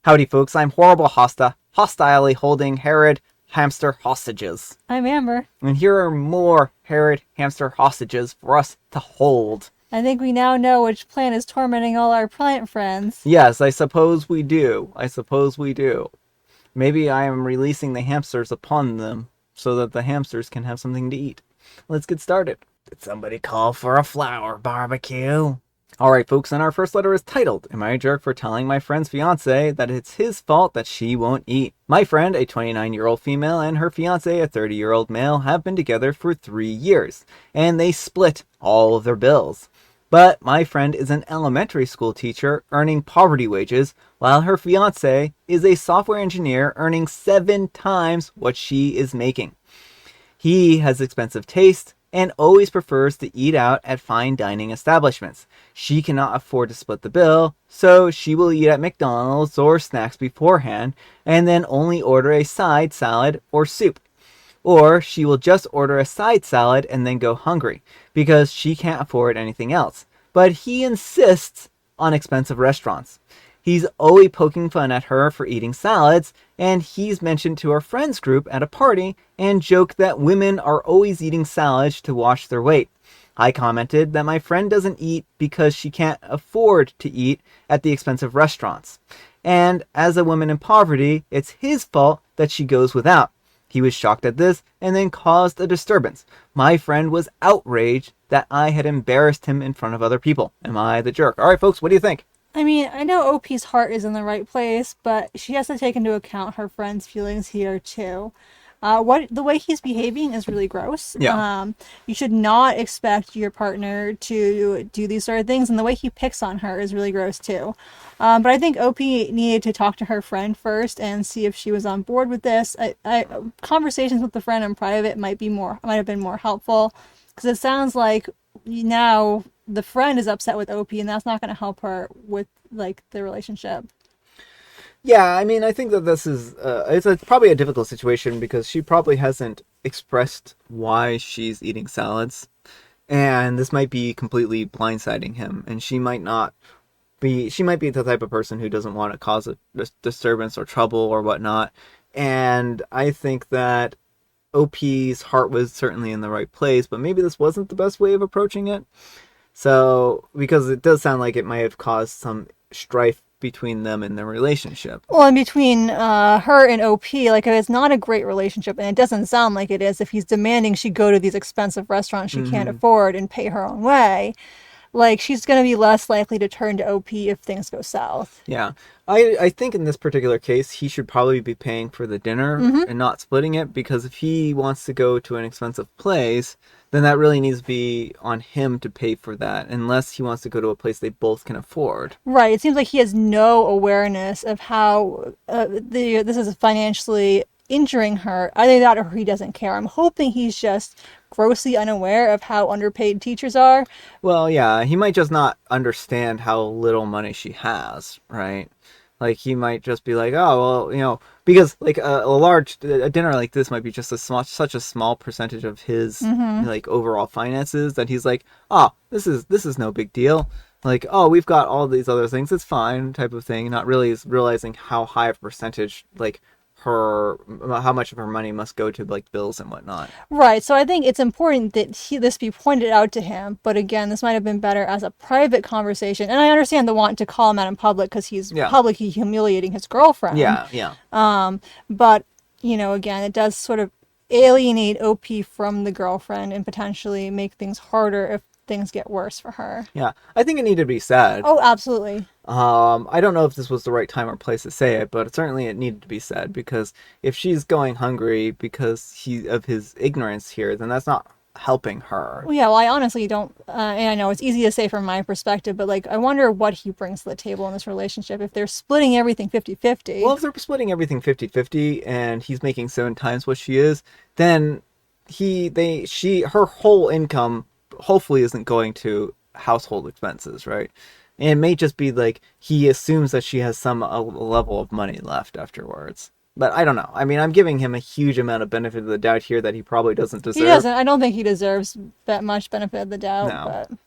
Howdy folks, I'm Horrible Hosta, hostilely holding Herod hamster hostages. I'm Amber. And here are more Herod hamster hostages for us to hold. I think we now know which plant is tormenting all our plant friends. Yes, I suppose we do. Maybe I am releasing the hamsters upon them so that the hamsters can have something to eat. Let's get started. Did somebody call for a flower barbecue? Alright folks, and our first letter is titled, Am I a Jerk for Telling My Friend's Fiance that it's his fault that she won't eat? My friend, a 29-year-old female, and her fiance, a 30-year-old male, have been together for 3 years, and they split all of their bills. But my friend is an elementary school teacher earning poverty wages, while her fiance is a software engineer earning 7 times what she is making. He has expensive taste and always prefers to eat out at fine dining establishments. She cannot afford to split the bill, so she will eat at McDonald's or snacks beforehand and then only order a side salad or soup. Or she will just order a side salad and then go hungry because she can't afford anything else. But he insists on expensive restaurants. He's always poking fun at her for eating salads, and he's mentioned to our friends group at a party and joked that women are always eating salads to watch their weight. I commented that my friend doesn't eat because she can't afford to eat at the expensive restaurants. And as a woman in poverty, it's his fault that she goes without. He was shocked at this and then caused a disturbance. My friend was outraged that I had embarrassed him in front of other people. Am I the jerk? All right, folks, what do you think? I mean, I know OP's heart is in the right place, but she has to take into account her friend's feelings here too. The way he's behaving is really gross. Yeah. You should not expect your partner to do these sort of things, and the way he picks on her is really gross too. But I think OP needed to talk to her friend first and see if she was on board with this. Conversations with the friend in private might have been more helpful, because it sounds like now the friend is upset with OP, and that's not going to help her with like the relationship. Yeah, I mean, I think that this is probably a difficult situation because she probably hasn't expressed why she's eating salads, and this might be completely blindsiding him, and she might be the type of person who doesn't want to cause a disturbance or trouble or whatnot, and I think that OP's heart was certainly in the right place, but maybe this wasn't the best way of approaching it. So, because it does sound like it might have caused some strife between them in their relationship. Well, and between her and OP, like, it's not a great relationship, and it doesn't sound like it is if he's demanding she go to these expensive restaurants she can't afford and pay her own way. Like, she's going to be less likely to turn to OP if things go south. Yeah. I think in this particular case, he should probably be paying for the dinner and not splitting it, because if he wants to go to an expensive place, then that really needs to be on him to pay for that, unless he wants to go to a place they both can afford. Right. It seems like he has no awareness of how this is financially injuring her. Either that or he doesn't care. I'm hoping he's just grossly unaware of how underpaid teachers are. Well, yeah, he might just not understand how little money she has, right? Like, he might just be like, oh, well, because like a dinner like this might be just such a small percentage of his like overall finances that he's like, oh, this is no big deal. Like, oh, we've got all these other things, it's fine, type of thing. Not really realizing how high of a percentage, like, how much of her money must go to like bills and whatnot. Right. So I think it's important that this be pointed out to him. But again, this might have been better as a private conversation. And I understand the want to call him out in public because he's publicly humiliating his girlfriend. Yeah. But again, it does sort of alienate OP from the girlfriend and potentially make things harder if things get worse for her. Yeah, I think it needed to be said. Oh, absolutely. I don't know if this was the right time or place to say it, but certainly it needed to be said, because if she's going hungry because of his ignorance here, then that's not helping her. Well, yeah, well, I honestly don't, and I know it's easy to say from my perspective, but like, I wonder what he brings to the table in this relationship if they're splitting everything 50-50. Well, if they're splitting everything 50-50 and he's making 7 times what she is, then her whole income hopefully isn't going to household expenses, right? And it may just be like he assumes that she has some level of money left afterwards. But I don't know. I mean, I'm giving him a huge amount of benefit of the doubt here that he probably doesn't deserve. He doesn't. I don't think he deserves that much benefit of the doubt. No.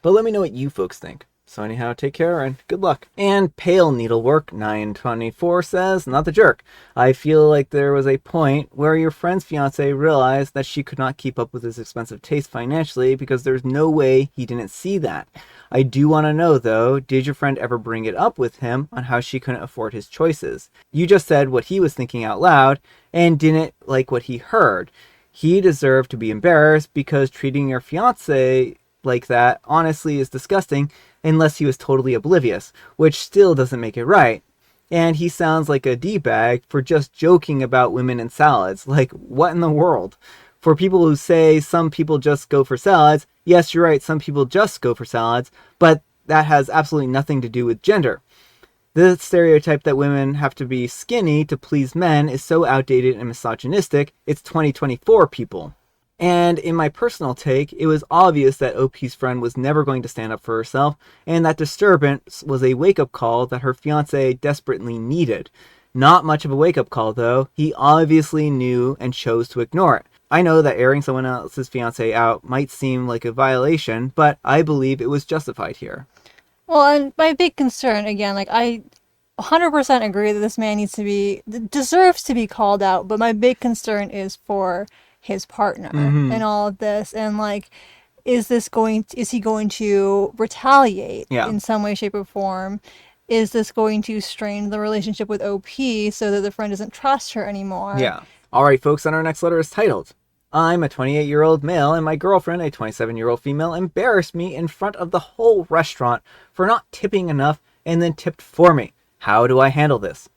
But let me know what you folks think. So anyhow, take care and good luck. And Pale Needlework 924 says, not the jerk. I feel like there was a point where your friend's fiance realized that she could not keep up with his expensive taste financially because there's no way he didn't see that. I do want to know though, did your friend ever bring it up with him on how she couldn't afford his choices? You just said what he was thinking out loud and didn't like what he heard. He deserved to be embarrassed because treating your fiance like that honestly is disgusting unless he was totally oblivious, which still doesn't make it right. And he sounds like a D-bag for just joking about women and salads. Like, what in the world? For people who say some people just go for salads, yes, you're right, some people just go for salads, but that has absolutely nothing to do with gender. The stereotype that women have to be skinny to please men is so outdated and misogynistic, it's 2024, people. And in my personal take, it was obvious that OP's friend was never going to stand up for herself, and that disturbance was a wake-up call that her fiance desperately needed. Not much of a wake-up call, though. He obviously knew and chose to ignore it. I know that airing someone else's fiance out might seem like a violation, but I believe it was justified here. Well, and my big concern, again, like I 100% agree that this man deserves to be called out, but my big concern is for his partner and all of this, and like, is he going to retaliate in some way, shape, or form? Is this going to strain the relationship with OP so that the friend doesn't trust her anymore? Yeah. All right, folks, and our next letter is titled, I'm a 28-year-old male and my girlfriend, a 27-year-old female, embarrassed me in front of the whole restaurant for not tipping enough and then tipped for me. How do I handle this?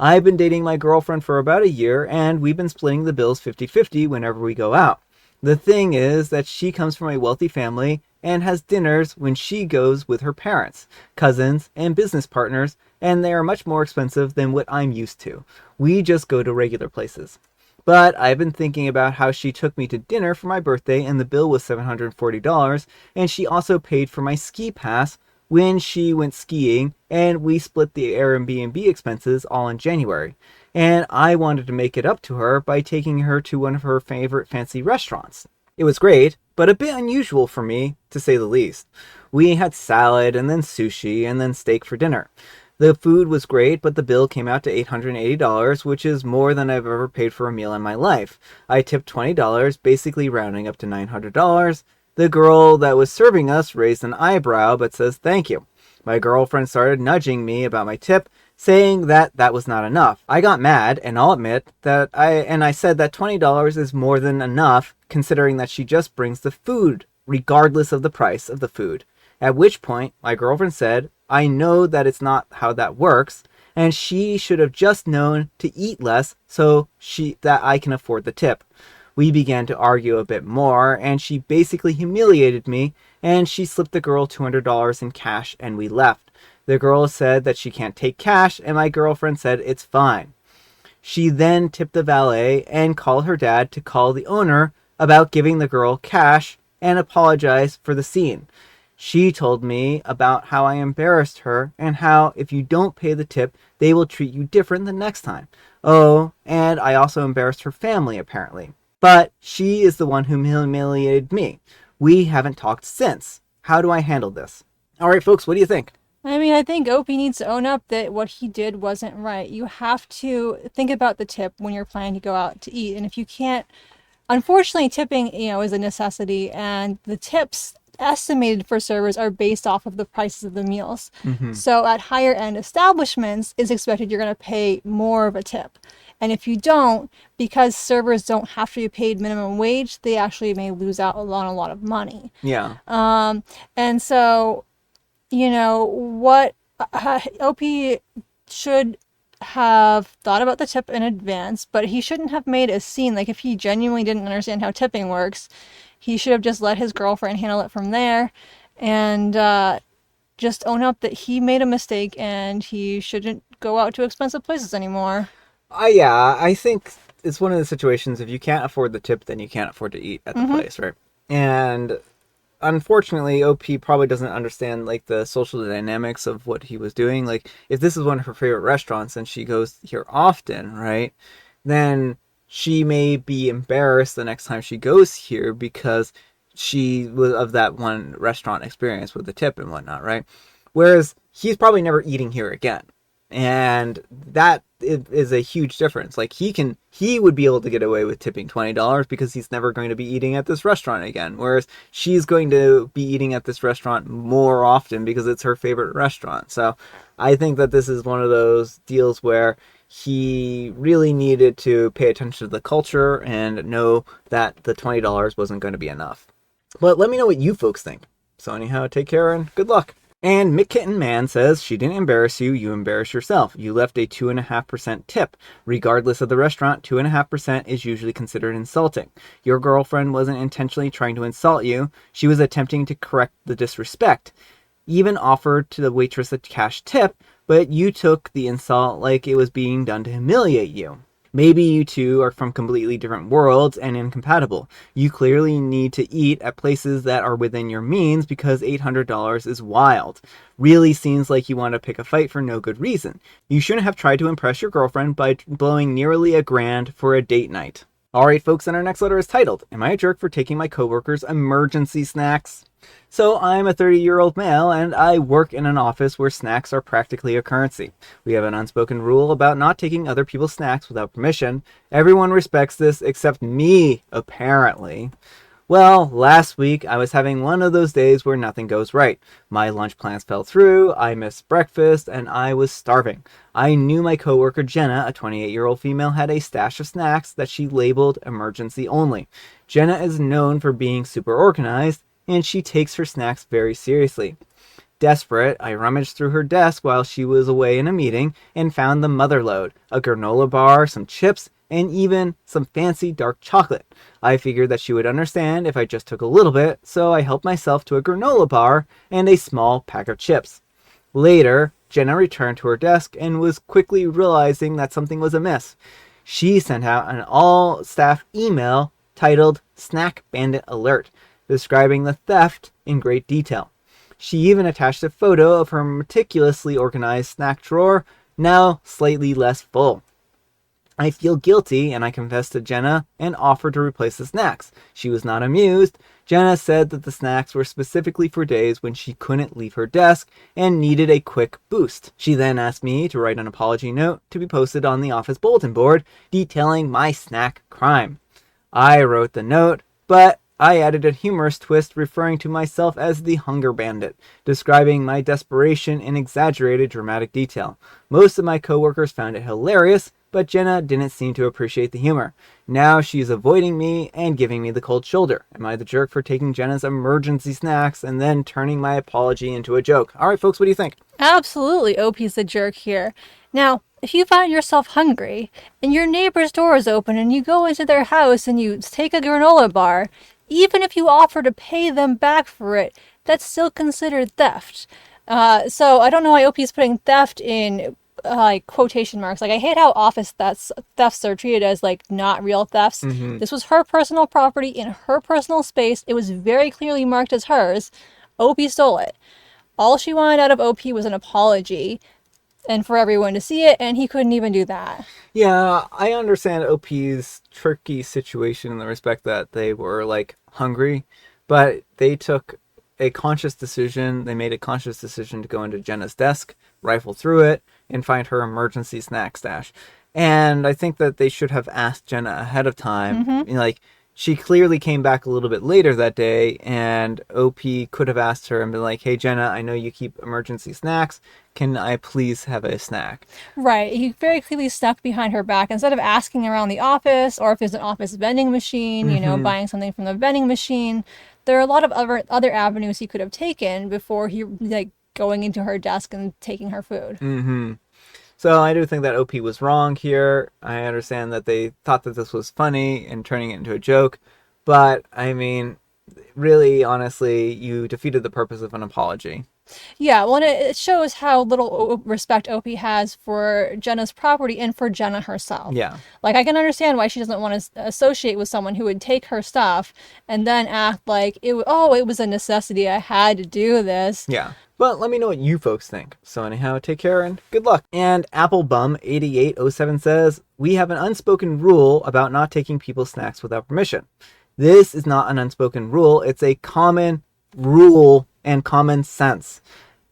I've been dating my girlfriend for about a year and we've been splitting the bills 50-50 whenever we go out. The thing is that she comes from a wealthy family and has dinners when she goes with her parents, cousins, and business partners, and they are much more expensive than what I'm used to. We just go to regular places. But I've been thinking about how she took me to dinner for my birthday and the bill was $740, and she also paid for my ski pass when she went skiing, and we split the Airbnb expenses all in January. And I wanted to make it up to her by taking her to one of her favorite fancy restaurants. It was great, but a bit unusual for me, to say the least. We had salad and then sushi and then steak for dinner. The food was great, but the bill came out to $880, which is more than I've ever paid for a meal in my life. I tipped $20, basically rounding up to $900. The girl that was serving us raised an eyebrow but says thank you. My girlfriend started nudging me about my tip, saying that that was not enough. I got mad, and I'll admit that I said that $20 is more than enough, considering that she just brings the food, regardless of the price of the food. At which point, my girlfriend said, I know that it's not how that works, and she should have just known to eat less so that I can afford the tip. We began to argue a bit more, and she basically humiliated me, and she slipped the girl $200 in cash, and we left. The girl said that she can't take cash, and my girlfriend said it's fine. She then tipped the valet and called her dad to call the owner about giving the girl cash and apologize for the scene. She told me about how I embarrassed her and how if you don't pay the tip, they will treat you different the next time. Oh, and I also embarrassed her family, apparently. But she is the one who humiliated me. We haven't talked since. How do I handle this? All right, folks, what do you think? I mean, I think Opie needs to own up that what he did wasn't right. You have to think about the tip when you're planning to go out to eat. And if you can't, unfortunately, tipping, is a necessity, and the tips estimated for servers are based off of the prices of the meals. So at higher end establishments, it's expected you're going to pay more of a tip. And if you don't, because servers don't have to be paid minimum wage, they actually may lose out on a lot of money. Yeah. And so, what OP should have thought about the tip in advance, but he shouldn't have made a scene. Like, if he genuinely didn't understand how tipping works, he should have just let his girlfriend handle it from there, and just own up that he made a mistake and he shouldn't go out to expensive places anymore. I think it's one of the situations, if you can't afford the tip, then you can't afford to eat at the place, right? And unfortunately, OP probably doesn't understand, like, the social dynamics of what he was doing. Like, if this is one of her favorite restaurants and she goes here often, right, then she may be embarrassed the next time she goes here because she was of that one restaurant experience with the tip and whatnot, right? Whereas he's probably never eating here again. And that is a huge difference. Like he would be able to get away with tipping $20 because he's never going to be eating at this restaurant again. Whereas she's going to be eating at this restaurant more often because it's her favorite restaurant. So I think that this is one of those deals where he really needed to pay attention to the culture and know that the $20 wasn't going to be enough. But let me know what you folks think. So anyhow, take care and good luck. And McKitten Man says, she didn't embarrass you, you embarrassed yourself. You left a 2.5% tip. Regardless of the restaurant, 2.5% is usually considered insulting. Your girlfriend wasn't intentionally trying to insult you. She was attempting to correct the disrespect. Even offered to the waitress a cash tip, but you took the insult like it was being done to humiliate you. Maybe you two are from completely different worlds and incompatible. You clearly need to eat at places that are within your means because $800 is wild. Really seems like you want to pick a fight for no good reason. You shouldn't have tried to impress your girlfriend by blowing nearly $1,000 for a date night. Alright folks, and our next letter is titled, Am I a Jerk for Taking My Coworker's Emergency Snacks? So I'm a 30-year-old male and I work in an office where snacks are practically a currency. We have an unspoken rule about not taking other people's snacks without permission. Everyone respects this except me, apparently. Well, last week I was having one of those days where nothing goes right. My lunch plans fell through, I missed breakfast, and I was starving. I knew my coworker Jenna, a 28-year-old female, had a stash of snacks that she labeled emergency only. Jenna is known for being super organized, and she takes her snacks very seriously. Desperate, I rummaged through her desk while she was away in a meeting and found the mother load, a granola bar, some chips, and even some fancy dark chocolate. I figured that she would understand if I just took a little bit, so I helped myself to a granola bar and a small pack of chips. Later, Jenna returned to her desk and was quickly realizing that something was amiss. She sent out an all-staff email titled Snack Bandit Alert, describing the theft in great detail. She even attached a photo of her meticulously organized snack drawer, now slightly less full. I feel guilty, and I confessed to Jenna and offered to replace the snacks. She was not amused. Jenna said that the snacks were specifically for days when she couldn't leave her desk and needed a quick boost. She then asked me to write an apology note to be posted on the office bulletin board detailing my snack crime. I wrote the note, but I added a humorous twist referring to myself as the Hunger Bandit, describing my desperation in exaggerated dramatic detail. Most of my coworkers found it hilarious, but Jenna didn't seem to appreciate the humor. Now she's avoiding me and giving me the cold shoulder. Am I the jerk for taking Jenna's emergency snacks and then turning my apology into a joke? Alright folks, what do you think? Absolutely, OP's the jerk here. Now, if you find yourself hungry and your neighbor's door is open and you go into their house and you take a granola bar, even if you offer to pay them back for it, that's still considered theft. So I don't know why OP's putting theft in like quotation marks. Like, I hate how office thefts are treated as like not real thefts. This was her personal property in her personal space. It was very clearly marked as hers. OP stole it. All she wanted out of OP was an apology and for everyone to see it, and he couldn't even do that. Yeah, I understand OP's tricky situation in the respect that they were like hungry, but they took a conscious decision. They made a conscious decision to go into Jenna's desk, rifle through it, and find her emergency snack stash. And I think that they should have asked Jenna ahead of time. You know, like, she clearly came back a little bit later that day, and OP could have asked her and been like, hey, Jenna, I know you keep emergency snacks. Can I please have a snack? Right. He very clearly snuck behind her back. Instead of asking around the office, or if there's an office vending machine, you know, buying something from the vending machine, there are a lot of other avenues he could have taken before he, like, going into her desk and taking her food. So I do think that OP was wrong here. I understand that they thought that this was funny and turning it into a joke. But, I mean, really, honestly, you defeated the purpose of an apology. Yeah, well, and it shows how little respect OP has for Jenna's property and for Jenna herself. Yeah. Like, I can understand why she doesn't want to associate with someone who would take her stuff and then act like, it was a necessity, I had to do this. Yeah. But let me know what you folks think. So anyhow, take care and good luck. And Applebum8807 says, we have an unspoken rule about not taking people's snacks without permission. This is not an unspoken rule. It's a common rule and common sense.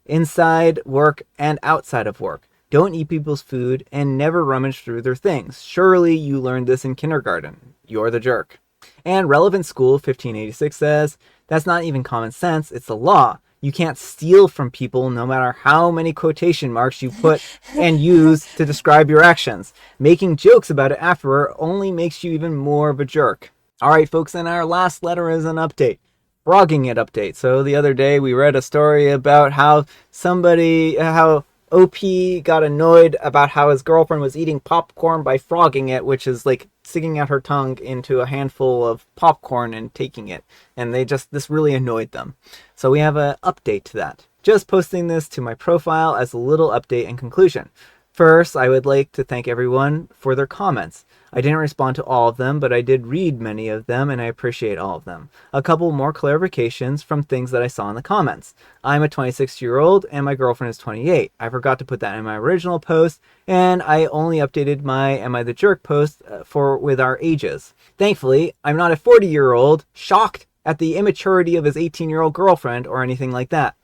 inside work and outside of work. Don't eat people's food and never rummage through their things. Surely you learned this in kindergarten. You're the jerk. And Relevant School 1586 says, that's not even common sense, it's the law. You can't steal from people no matter how many quotation marks you put and use to describe your actions. Making jokes about it afterward only makes you even more of a jerk. Alright folks, and our last letter is an update. Frogging it update. So the other day we read a story about how OP got annoyed about how his girlfriend was eating popcorn by frogging it, which is like sticking out her tongue into a handful of popcorn and taking it. And this really annoyed them. So we have an update to that. Just posting this to my profile as a little update and conclusion. First, I would like to thank everyone for their comments. I didn't respond to all of them, but I did read many of them, and I appreciate all of them. A couple more clarifications from things that I saw in the comments. I'm a 26-year-old, and my girlfriend is 28. I forgot to put that in my original post, and I only updated my Am I the Jerk post with our ages. Thankfully, I'm not a 40-year-old shocked at the immaturity of his 18-year-old girlfriend or anything like that.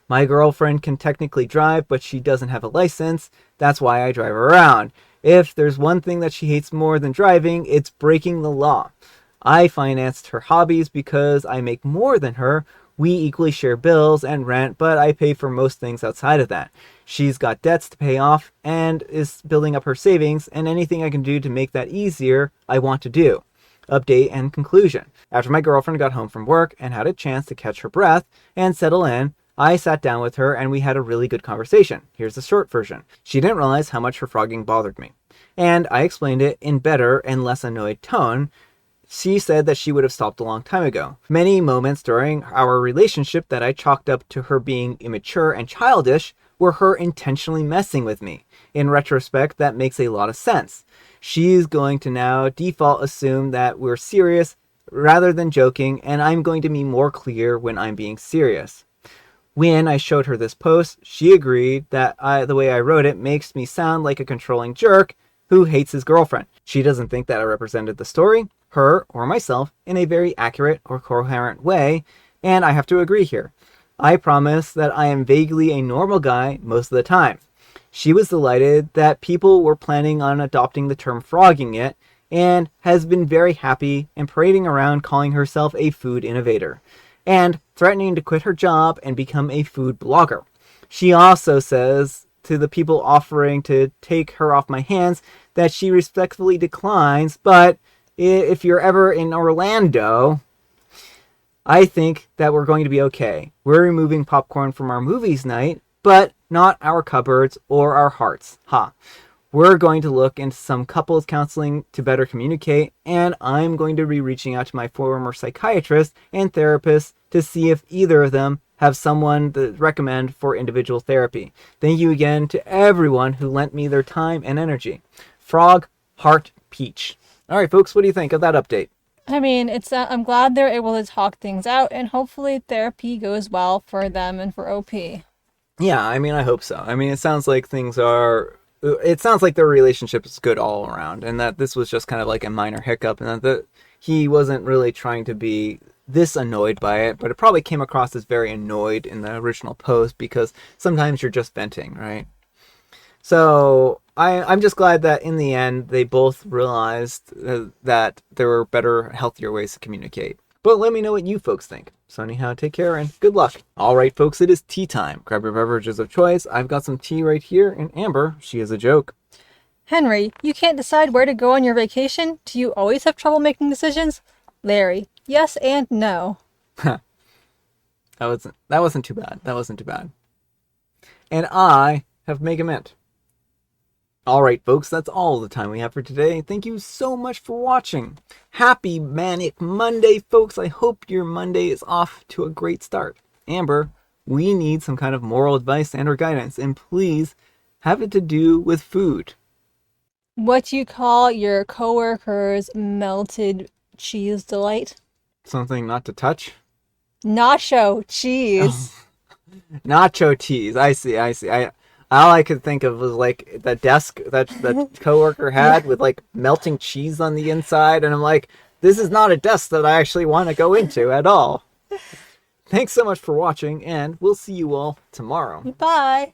My girlfriend can technically drive, but she doesn't have a license. That's why I drive her around. If there's one thing that she hates more than driving, it's breaking the law. I financed her hobbies because I make more than her. We equally share bills and rent, but I pay for most things outside of that. She's got debts to pay off and is building up her savings, and anything I can do to make that easier, I want to do. Update and conclusion. After my girlfriend got home from work and had a chance to catch her breath and settle in, I sat down with her and we had a really good conversation. Here's the short version. She didn't realize how much her frogging bothered me. And I explained it in better and less annoyed tone. She said that she would have stopped a long time ago. Many moments during our relationship that I chalked up to her being immature and childish were her intentionally messing with me. In retrospect, that makes a lot of sense. She's going to now default assume that we're serious rather than joking, and I'm going to be more clear when I'm being serious. When I showed her this post, she agreed that the way I wrote it makes me sound like a controlling jerk who hates his girlfriend. She doesn't think that I represented the story, her, or myself in a very accurate or coherent way, and I have to agree here. I promise that I am vaguely a normal guy most of the time. She was delighted that people were planning on adopting the term frogging it, and has been very happy and parading around calling herself a food innovator, and threatening to quit her job and become a food blogger. She also says to the people offering to take her off my hands that she respectfully declines, but if you're ever in Orlando, I think that we're going to be okay. We're removing popcorn from our movies night, but not our cupboards or our hearts. We're going to look into some couples counseling to better communicate, and I'm going to be reaching out to my former psychiatrist and therapist to see if either of them have someone to recommend for individual therapy. Thank you again to everyone who lent me their time and energy. Frog, Heart, Peach. All right, folks, what do you think of that update? I mean, I'm glad they're able to talk things out, and hopefully therapy goes well for them and for OP. Yeah, I mean, I hope so. I mean, it sounds like their relationship is good all around, and that this was just kind of like a minor hiccup, and that he wasn't really trying to be this annoyed by it, but it probably came across as very annoyed in the original post because sometimes you're just venting, right? So I'm just glad that in the end they both realized that there were better, healthier ways to communicate. But let me know what you folks think. So anyhow, take care and good luck. All right, folks, it is tea time. Grab your beverages of choice. I've got some tea right here, and Amber, she is a joke. Henry, you can't decide where to go on your vacation? Do you always have trouble making decisions? Larry, yes and no. That wasn't too bad. That wasn't too bad. And I have Mega Mint. All right, folks, that's all the time we have for today. Thank you so much for watching. Happy Manic Monday, folks. I hope your Monday is off to a great start. Amber, we need some kind of moral advice and or guidance, and please have it to do with food. What do you call your coworker's melted cheese delight? Something not to touch? Nacho cheese. Oh. Nacho cheese. I see. All I could think of was like the desk that the coworker had with like melting cheese on the inside, and I'm like, this is not a desk that I actually want to go into at all. Thanks so much for watching, and we'll see you all tomorrow. Bye.